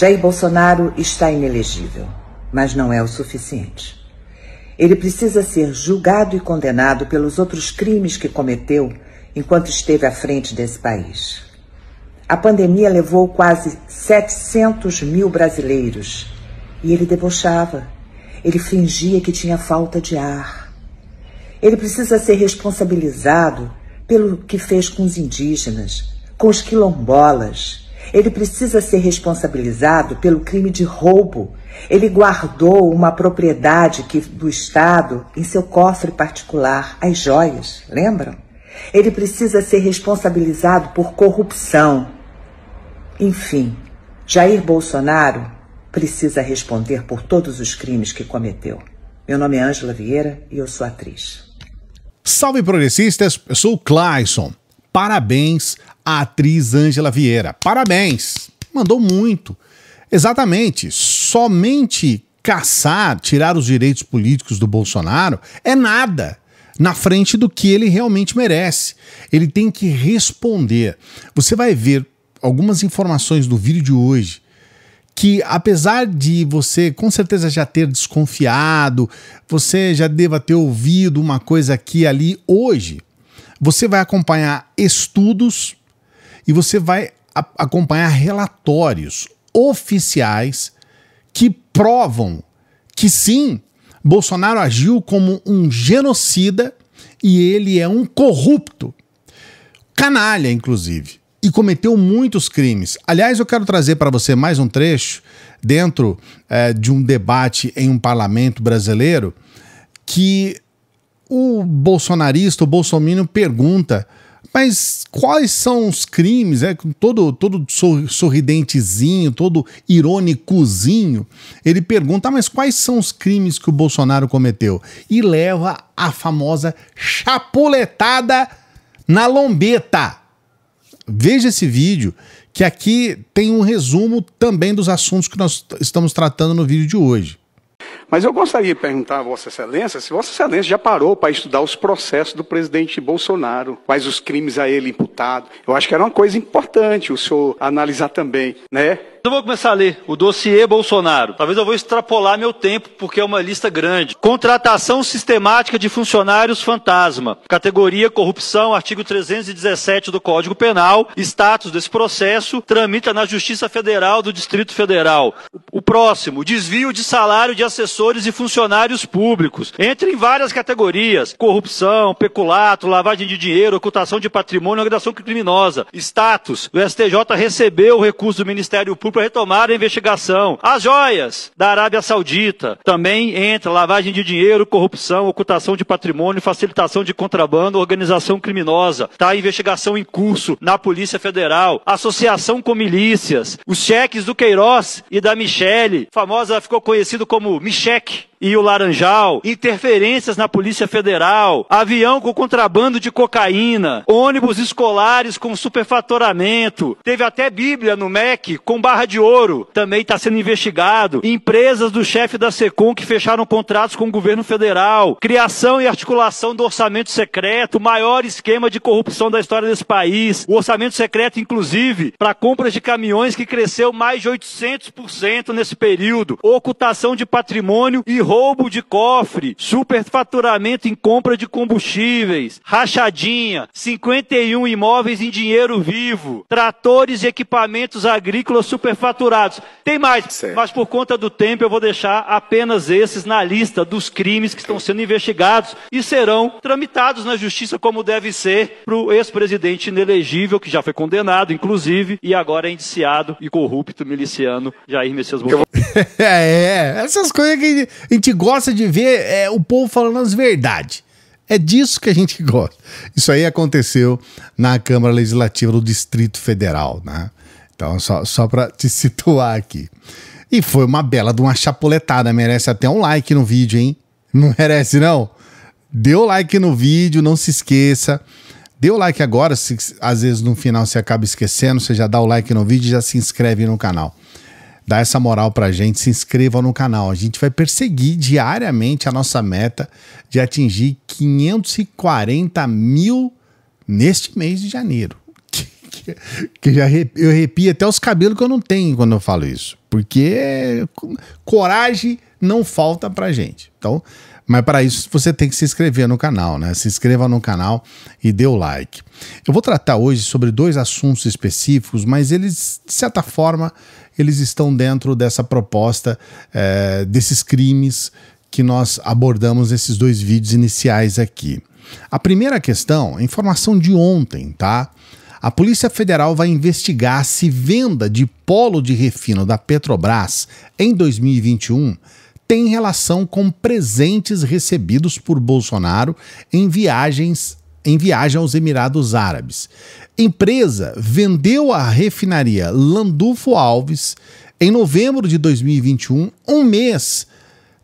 Jair Bolsonaro está inelegível, mas não é o suficiente. Ele precisa ser julgado e condenado pelos outros crimes que cometeu enquanto esteve à frente desse país. A pandemia levou quase 700 mil brasileiros e ele debochava. Ele fingia que tinha falta de ar. Ele precisa ser responsabilizado pelo que fez com os indígenas, com os quilombolas. Ele precisa ser responsabilizado pelo crime de roubo. Ele guardou uma propriedade do Estado em seu cofre particular, as joias, lembram? Ele precisa ser responsabilizado por corrupção. Enfim, Jair Bolsonaro precisa responder por todos os crimes que cometeu. Meu nome é Ângela Vieira e eu sou atriz. Salve progressistas, eu sou o Clayson. Parabéns à atriz Ângela Vieira. Parabéns! Mandou muito. Exatamente, somente caçar, tirar os direitos políticos do Bolsonaro é nada na frente do que ele realmente merece. Ele tem que responder. Você vai ver algumas informações do vídeo de hoje que, apesar de você com certeza já ter desconfiado, você já deva ter ouvido uma coisa aqui e ali, hoje você vai acompanhar estudos e você vai acompanhar relatórios oficiais que provam que sim, Bolsonaro agiu como um genocida e ele é um corrupto, canalha inclusive, e cometeu muitos crimes. Aliás, eu quero trazer para você mais um trecho dentro de um debate em um parlamento brasileiro que o bolsonarista, o bolsominion, pergunta: mas quais são os crimes? Todo sorridentezinho, todo irônicozinho, ele pergunta: mas quais são os crimes que o Bolsonaro cometeu? E leva a famosa chapuletada na lombeta. Veja esse vídeo, que aqui tem um resumo também dos assuntos que nós estamos tratando no vídeo de hoje. Mas eu gostaria de perguntar a Vossa Excelência se Vossa Excelência já parou para estudar os processos do presidente Bolsonaro, quais os crimes a ele imputados. Eu acho que era uma coisa importante o senhor analisar também, né? Eu vou começar a ler o dossiê Bolsonaro. Talvez eu vou extrapolar meu tempo, porque é uma lista grande. Contratação sistemática de funcionários fantasma. Categoria corrupção, artigo 317 do Código Penal. Status desse processo tramita na Justiça Federal do Distrito Federal. O próximo, desvio de salário de assessores e funcionários públicos. Entra em várias categorias. Corrupção, peculato, lavagem de dinheiro, ocultação de patrimônio, organização criminosa. Status, o STJ recebeu o recurso do Ministério Público para retomar a investigação. As joias da Arábia Saudita também entra lavagem de dinheiro, corrupção, ocultação de patrimônio, facilitação de contrabando, organização criminosa. Está a investigação em curso na Polícia Federal. Associação com milícias. Os cheques do Queiroz e da Michele, famosa, ficou conhecido como Micheque e o Laranjal, interferências na Polícia Federal, avião com contrabando de cocaína, ônibus escolares com superfaturamento, teve até Bíblia no MEC com barra de ouro, também está sendo investigado, empresas do chefe da SECOM que fecharam contratos com o governo federal, criação e articulação do orçamento secreto, maior esquema de corrupção da história desse país, o orçamento secreto, inclusive, para compras de caminhões que cresceu mais de 800% nesse período, ocultação de patrimônio e roubo de cofre, superfaturamento em compra de combustíveis, rachadinha, 51 imóveis em dinheiro vivo, tratores e equipamentos agrícolas superfaturados. Tem mais, mas por conta do tempo eu vou deixar apenas esses na lista dos crimes que estão sendo investigados e serão tramitados na justiça como deve ser para o ex-presidente inelegível, que já foi condenado, inclusive, e agora é indiciado e corrupto miliciano Jair Messias Bolsonaro. Essas coisas que a gente gosta de ver o povo falando as verdades. É disso que a gente gosta. Isso aí aconteceu na Câmara Legislativa do Distrito Federal, né? Então, só para te situar aqui. E foi uma bela de uma chapuletada. Merece até um like no vídeo, hein? Não merece, não? Dê o like no vídeo, não se esqueça. Dê o like agora, se às vezes no final você acaba esquecendo, você já dá o like no vídeo e já se inscreve no canal. Dá essa moral pra gente, se inscreva no canal. A gente vai perseguir diariamente a nossa meta de atingir 540 mil neste mês de janeiro. que eu arrepio até os cabelos que eu não tenho quando eu falo isso. Porque coragem não falta pra gente. Então, mas para isso você tem que se inscrever no canal, né? Se inscreva no canal e dê o like. Eu vou tratar hoje sobre 2 assuntos específicos, mas eles, de certa forma, eles estão dentro dessa proposta, desses crimes que nós abordamos nesses 2 vídeos iniciais aqui. A primeira questão, informação de ontem, tá? A Polícia Federal vai investigar se venda de polo de refino da Petrobras em 2021 tem relação com presentes recebidos por Bolsonaro em viagem aos Emirados Árabes. Empresa vendeu a refinaria Landulfo Alves em novembro de 2021, um mês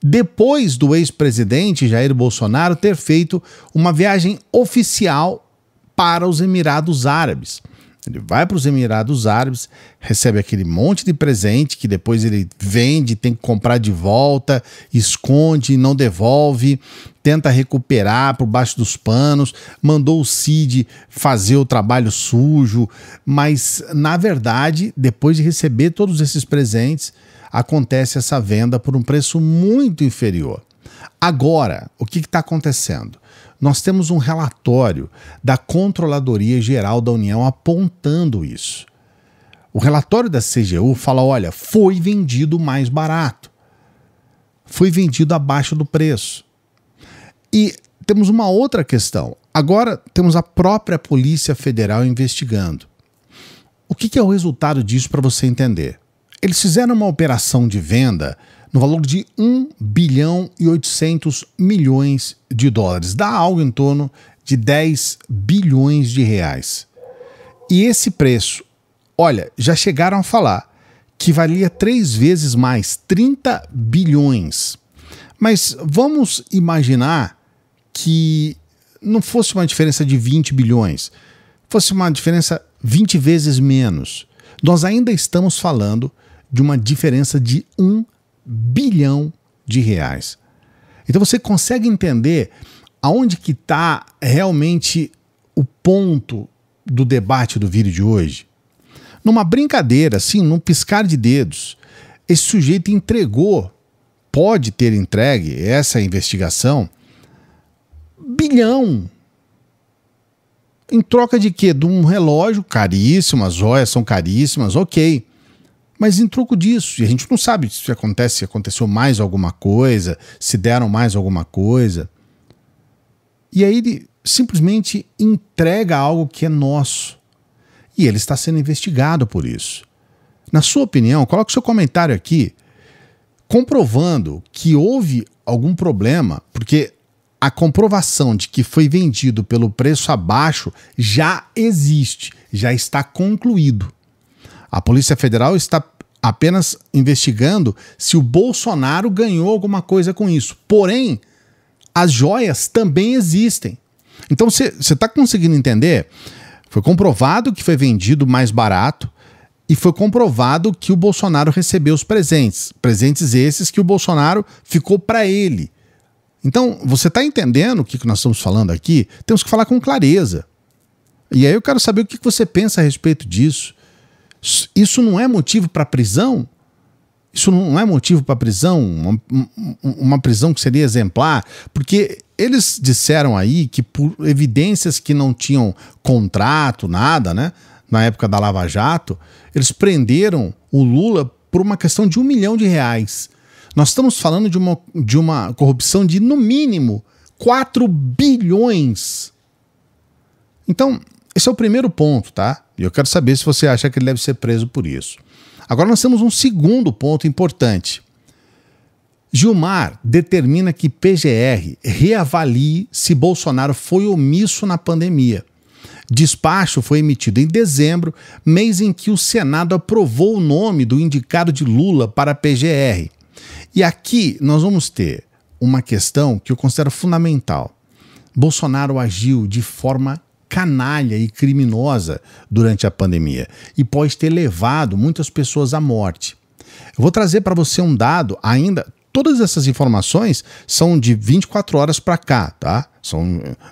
depois do ex-presidente Jair Bolsonaro ter feito uma viagem oficial para os Emirados Árabes. Ele vai para os Emirados Árabes, recebe aquele monte de presente que depois ele vende, tem que comprar de volta, esconde, não devolve, tenta recuperar por baixo dos panos, mandou o Cid fazer o trabalho sujo, mas na verdade, depois de receber todos esses presentes, acontece essa venda por um preço muito inferior. Agora, o que está acontecendo? Nós temos um relatório da Controladoria Geral da União apontando isso. O relatório da CGU fala, olha, foi vendido mais barato. Foi vendido abaixo do preço. E temos uma outra questão. Agora temos a própria Polícia Federal investigando. O que é o resultado disso para você entender? Eles fizeram uma operação de venda no valor de 1 bilhão e 800 milhões de dólares. Dá algo em torno de 10 bilhões de reais. E esse preço, olha, já chegaram a falar que valia 3 vezes mais, 30 bilhões. Mas vamos imaginar que não fosse uma diferença de 20 bilhões, fosse uma diferença 20 vezes menos. Nós ainda estamos falando de uma diferença de 1 bilhão de reais. Então você consegue entender aonde que está realmente o ponto do debate do vídeo de hoje? Numa brincadeira, assim, num piscar de dedos, esse sujeito pode ter entregue essa investigação, bilhão. Em troca de quê? De um relógio caríssimo, as joias são caríssimas, ok. Mas em troco disso, e a gente não sabe se aconteceu mais alguma coisa, se deram mais alguma coisa. E aí ele simplesmente entrega algo que é nosso. E ele está sendo investigado por isso. Na sua opinião, coloque seu comentário aqui, comprovando que houve algum problema, porque a comprovação de que foi vendido pelo preço abaixo já existe, já está concluído. A Polícia Federal está apenas investigando se o Bolsonaro ganhou alguma coisa com isso. Porém, as joias também existem. Então, você está conseguindo entender? Foi comprovado que foi vendido mais barato e foi comprovado que o Bolsonaro recebeu os presentes. Presentes esses que o Bolsonaro ficou para ele. Então, você está entendendo o que nós estamos falando aqui? Temos que falar com clareza. E aí eu quero saber o que você pensa a respeito disso. Isso não é motivo para prisão? Isso não é motivo para prisão? Uma prisão que seria exemplar? Porque eles disseram aí que por evidências que não tinham contrato, nada, né? Na época da Lava Jato, eles prenderam o Lula por uma questão de 1 milhão de reais. Nós estamos falando de uma corrupção de, no mínimo, 4 bilhões. Então, esse é o primeiro ponto, tá? E eu quero saber se você acha que ele deve ser preso por isso. Agora nós temos um segundo ponto importante. Gilmar determina que PGR reavalie se Bolsonaro foi omisso na pandemia. Despacho foi emitido em dezembro, mês em que o Senado aprovou o nome do indicado de Lula para a PGR. E aqui nós vamos ter uma questão que eu considero fundamental. Bolsonaro agiu de forma canalha e criminosa durante a pandemia e pode ter levado muitas pessoas à morte. Eu vou trazer para você um dado ainda, todas essas informações são de 24 horas para cá, tá?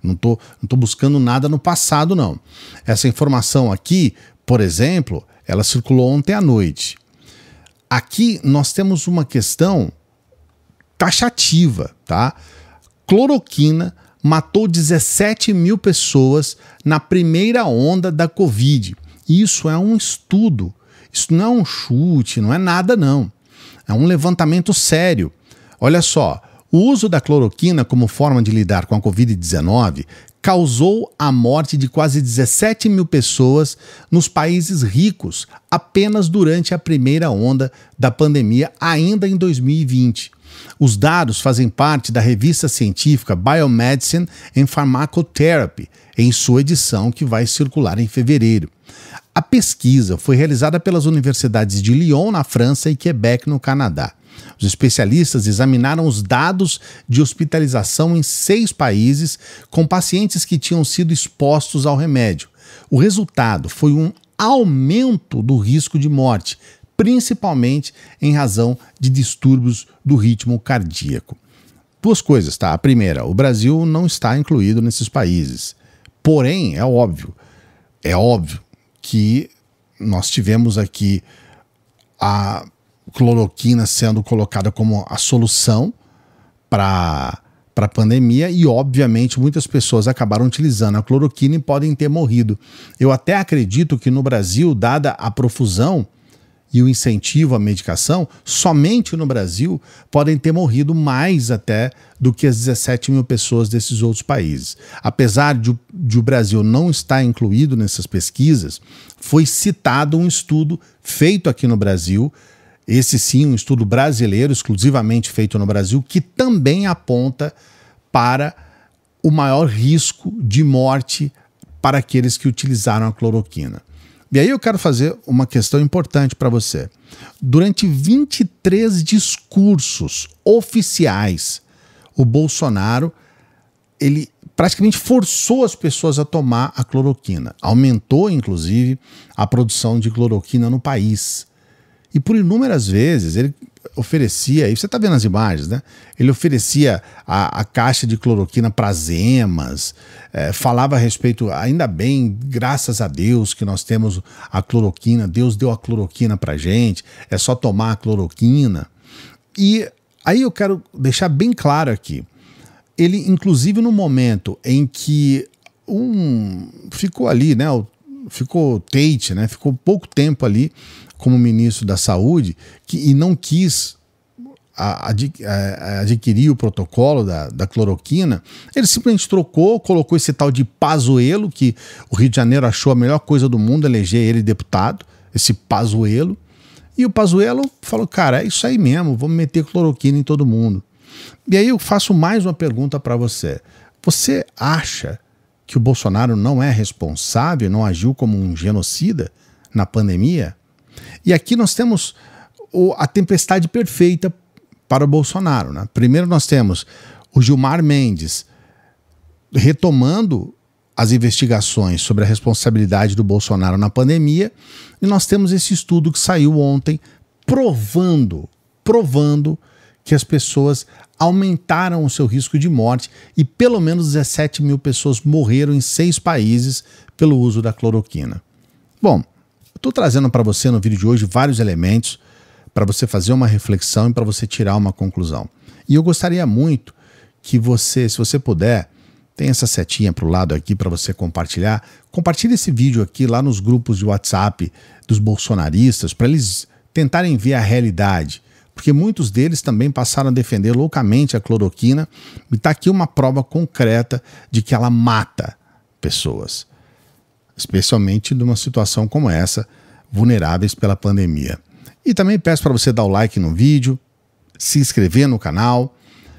Não tô buscando nada no passado, não. Essa informação aqui, por exemplo, ela circulou ontem à noite. Aqui nós temos uma questão taxativa, tá? Cloroquina matou 17 mil pessoas na primeira onda da Covid. Isso é um estudo. Isso não é um chute, não é nada, não. É um levantamento sério. Olha só, o uso da cloroquina como forma de lidar com a Covid-19 causou a morte de quase 17 mil pessoas nos países ricos apenas durante a primeira onda da pandemia, ainda em 2020. Os dados fazem parte da revista científica Biomedicine and Pharmacotherapy, em sua edição que vai circular em fevereiro. A pesquisa foi realizada pelas universidades de Lyon, na França, e Quebec, no Canadá. Os especialistas examinaram os dados de hospitalização em 6 países com pacientes que tinham sido expostos ao remédio. O resultado foi um aumento do risco de morte, principalmente em razão de distúrbios do ritmo cardíaco. 2 coisas, tá? A primeira, o Brasil não está incluído nesses países. Porém, é óbvio que nós tivemos aqui a cloroquina sendo colocada como a solução para a pandemia e, obviamente, muitas pessoas acabaram utilizando a cloroquina e podem ter morrido. Eu até acredito que no Brasil, dada a profusão e o incentivo à medicação, somente no Brasil podem ter morrido mais até do que as 17 mil pessoas desses outros países. Apesar de o Brasil não estar incluído nessas pesquisas, foi citado um estudo feito aqui no Brasil, esse sim, um estudo brasileiro, exclusivamente feito no Brasil, que também aponta para o maior risco de morte para aqueles que utilizaram a cloroquina. E aí eu quero fazer uma questão importante para você. Durante 23 discursos oficiais, o Bolsonaro, ele praticamente forçou as pessoas a tomar a cloroquina. Aumentou, inclusive, a produção de cloroquina no país. E por inúmeras vezes ele oferecia, e você está vendo as imagens, né? Ele oferecia a caixa de cloroquina para as emas, falava a respeito, ainda bem, graças a Deus que nós temos a cloroquina, Deus deu a cloroquina para a gente, é só tomar a cloroquina. E aí eu quero deixar bem claro aqui, ele inclusive no momento em que ficou ali, né? Ficou Tate, né? Ficou pouco tempo ali como ministro da Saúde e não quis adquirir o protocolo da cloroquina, ele simplesmente colocou esse tal de Pazuello, que o Rio de Janeiro achou a melhor coisa do mundo, eleger ele deputado, esse Pazuello, e o Pazuello falou, cara, é isso aí mesmo, vamos meter cloroquina em todo mundo. E aí eu faço mais uma pergunta para você. Você acha que o Bolsonaro não é responsável, não agiu como um genocida na pandemia? E aqui nós temos a tempestade perfeita para o Bolsonaro, né? Primeiro nós temos o Gilmar Mendes retomando as investigações sobre a responsabilidade do Bolsonaro na pandemia, e nós temos esse estudo que saiu ontem provando que as pessoas aumentaram o seu risco de morte e pelo menos 17 mil pessoas morreram em 6 países pelo uso da cloroquina. Bom, estou trazendo para você no vídeo de hoje vários elementos para você fazer uma reflexão e para você tirar uma conclusão. E eu gostaria muito que você, se você puder, tem essa setinha para o lado aqui para você compartilhar. Compartilhe esse vídeo aqui lá nos grupos de WhatsApp dos bolsonaristas para eles tentarem ver a realidade. Porque muitos deles também passaram a defender loucamente a cloroquina e está aqui uma prova concreta de que ela mata pessoas. Especialmente numa situação como essa, vulneráveis pela pandemia. E também peço para você dar o like no vídeo, se inscrever no canal.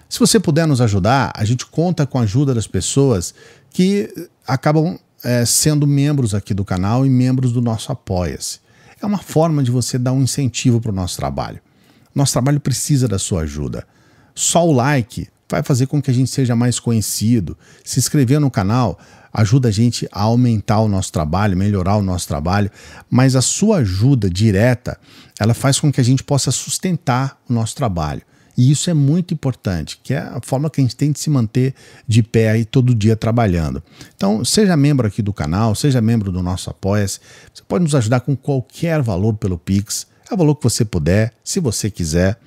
Se você puder nos ajudar, a gente conta com a ajuda das pessoas que acabam sendo membros aqui do canal e membros do nosso Apoia-se. É uma forma de você dar um incentivo para o nosso trabalho. Nosso trabalho precisa da sua ajuda. Só o like vai fazer com que a gente seja mais conhecido. Se inscrever no canal ajuda a gente a aumentar o nosso trabalho, melhorar o nosso trabalho, mas a sua ajuda direta, ela faz com que a gente possa sustentar o nosso trabalho. E isso é muito importante, que é a forma que a gente tem de se manter de pé aí todo dia trabalhando. Então, seja membro aqui do canal, seja membro do nosso Apoia-se. Você pode nos ajudar com qualquer valor pelo Pix. É o valor que você puder, se você quiser.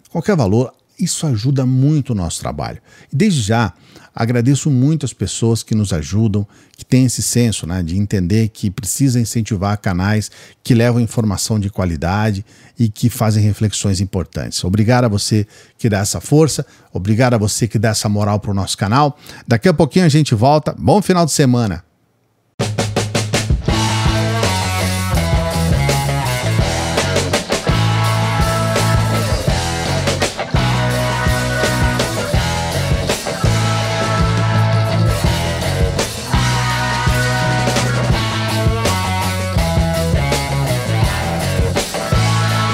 Qualquer valor, isso ajuda muito o nosso trabalho. E desde já, agradeço muito as pessoas que nos ajudam, que têm esse senso, né, de entender que precisa incentivar canais que levam informação de qualidade e que fazem reflexões importantes. Obrigado a você que dá essa força, obrigado a você que dá essa moral para o nosso canal. Daqui a pouquinho a gente volta. Bom final de semana!